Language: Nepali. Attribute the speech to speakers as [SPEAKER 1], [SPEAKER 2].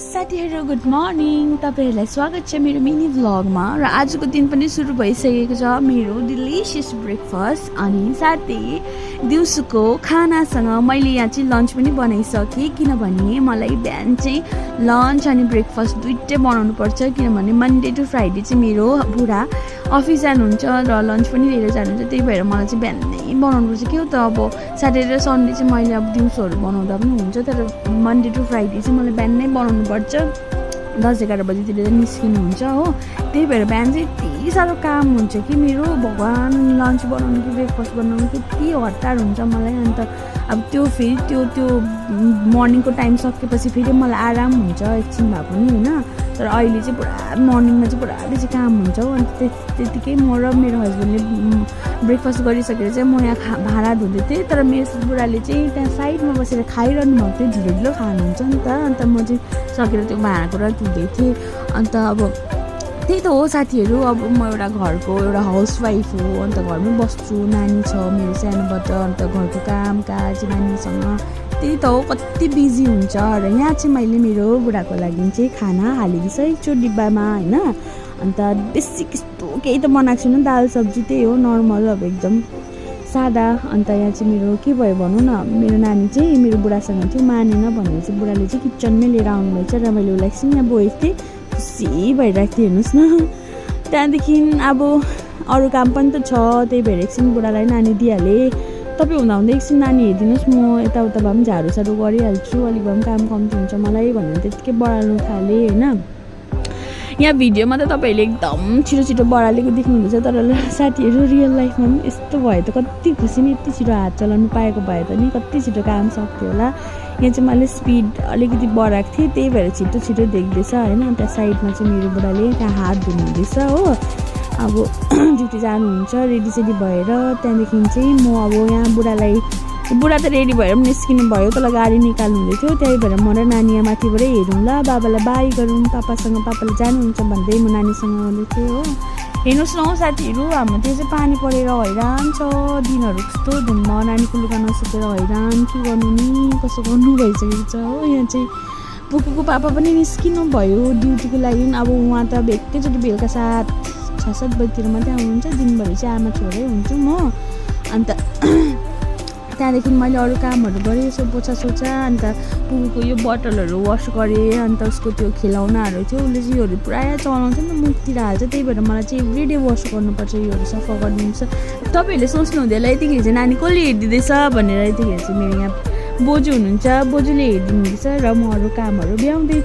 [SPEAKER 1] साथीहरु गुड मर्निङ तपाईहरुलाई स्वागत छ मेरो मिनी भ्लगमा र आजको दिन पनि सुरु भइसकेको छ मेरो डिलिशियस ब्रेकफास्ट अनि साथै दिउँसोको खानासँग मैले यहाँ चाहिँ लन्च पनि बनाइसके किनभने मलाई बिहान चाहिँ लन्च अनि ब्रेकफास्ट दुईटै बनाउनु पर्छ किनभने मन्डे टु फ्राइडे चाहिँ मेरो बुढा अफिस जानुहुन्छ र लन्च पनि लिएर जानुहुन्छ त्यही भएर मलाई चाहिँ बिहानै बनाउनु पर्छ के हो त अब सटरडे र सन्डे चाहिँ मैले अब दिउँसोहरु बनाउँदा पनि हुन्छ तर मन्डे टु फ्राइडे चाहिँ मलाई बिहानै बनाउनु पर्छ 10-11 बजेतिर निस्किनु हुन्छ हो त्यही भएर बिहान चाहिँ यति साह्रो काम हुन्छ कि मेरो भगवान लन्च बनाउनु कि ब्रेकफास्ट बनाउनु कि यति हतार हुन्छ मलाई अन्त अब त्यो फेरि त्यो मर्निङको टाइम सकेपछि फेरि मलाई आराम हुन्छ एकछिन भए पनि हैन तर अहिले चाहिँ पुरा मर्निङमा चाहिँ पुरा बेसी काम हुन्छ हो अन्त त्यतिकै म र मेरो हस्बेन्डले ब्रेकफास्ट गरिसकेर चाहिँ म यहाँ भाँडा धुँदै थिएँ तर मेरो बुढाले चाहिँ त्यहाँ साइडमा बसेर खाइरहनु भएको थियो ढिलो ढिलो खानुहुन्छ नि त अन्त म चाहिँ सकेर त्यो भाँडाको धुँदै थिएँ अन्त अब त्यही त हो साथीहरु अब म एउटा घरको एउटा हाउसवाइफ हो अन्त घरमै बस्छु नानी छ मेरो सानोबाट अन्त घरको कामकाज नानीसँग त्यही त हो कति बिजी हुन्छ र यहाँ चाहिँ मैले मेरो बुढाको लागि चाहिँ खाना हालिदिसकेको छु डिब्बामा हैन अन्त बेसी त्यस्तो केही त बनाएको छैन दाल सब्जी त्यही हो नर्मल अब एकदम सादा अन्त यहाँ चाहिँ मेरो के भयो भनौँ न मेरो नानी चाहिँ मेरो बुढासँग थियो मानेन भनेर चाहिँ बुढाले चाहिँ किचनमै लिएर आउनुभएछ र मैले उसलाई एकछिन यहाँ बोकेको थिएँ खुसी भइरहेको थिएँ हेर्नुहोस् न त्यहाँदेखि अब अरू काम पनि त छ त्यही भएर एकछिन बुढालाई नानी दिइहालेँ तपाईँ हुँदा हुँदै एकछिन नानी हेरिदिनुहोस् म यताउता भए पनि झाडुसाडु गरिहाल्छु अलिक भए पनि काम कम्ती हुन्छ मलाई भनेर त्यतिकै बढाल्नु थालेँ होइन यहाँ भिडियोमा त तपाईँहरूले एकदम छिटो छिटो बढालेको देख्नुहुँदैछ तर साथीहरू रियल लाइफमा पनि यस्तो भयो त कति खुसी नि यति छिटो हात चलाउनु पाएको भए त नि कति छिटो काम सक्थ्यो होला यहाँ चाहिँ मैले स्पिड अलिकति बढाएको थिएँ त्यही भएर छिटो छिटो देख्दैछ होइन त्यहाँ साइडमा चाहिँ मेरो बुढाले त्यहाँ हात धुनुहुँदैछ हो अब ड्युटी जानुहुन्छ रेडीसेडी भएर त्यहाँदेखि चाहिँ म अब यहाँ बुढा त रेडी भएर पनि निस्किनु भयो तल गाडी निकाल्नु हुँदै थियो त्यही भएर म र नानी यहाँ माथिबाटै हेरौँ ल बाबालाई बाई गरौँ पापाले जानुहुन्छ भन्दै म नानीसँग आउँदै थिएँ हो हेर्नुहोस् न हौ साथीहरू हाम्रो त्यो चाहिँ पानी परेर हैरान छ दिनहरू कस्तो धुम्म नानीको लुगा नसुकेर हैरान के गर्नु नि कसो गर्नु भइसकेको छ हो यहाँ चाहिँ पुकुको पापा पनि निस्किनु भयो ड्युटीको लागि अब उहाँ त एकैचोटि बेलुका 6-7 बजीतिर मात्रै आउनुहुन्छ दिनभरि चाहिँ आमा छोरै हुन्छु म अन्त त्यहाँदेखि मैले अरू कामहरू गरेँ यसो पोछा अन्त पुगुको यो बोतलहरू वास गरेँ अन्त उसको त्यो खेलौनाहरू थियो उसले चाहिँ योहरू प्रायः चलाउँछ नि त मुखतिर हाल्छ त्यही भएर मलाई चाहिँ एभ्रिडे वास गर्नुपर्छ योहरू सफा गरिदिन्छ तपाईँहरूले सोच्नु हुँदैन यतिखेर चाहिँ नानी कसले हेरिदिँदैछ भनेर यतिखेर चाहिँ मेरो यहाँ बोजू हुनुहुन्छ बोजूले हेरिदिनुहुन्छ र म अरू कामहरू भ्याउँदै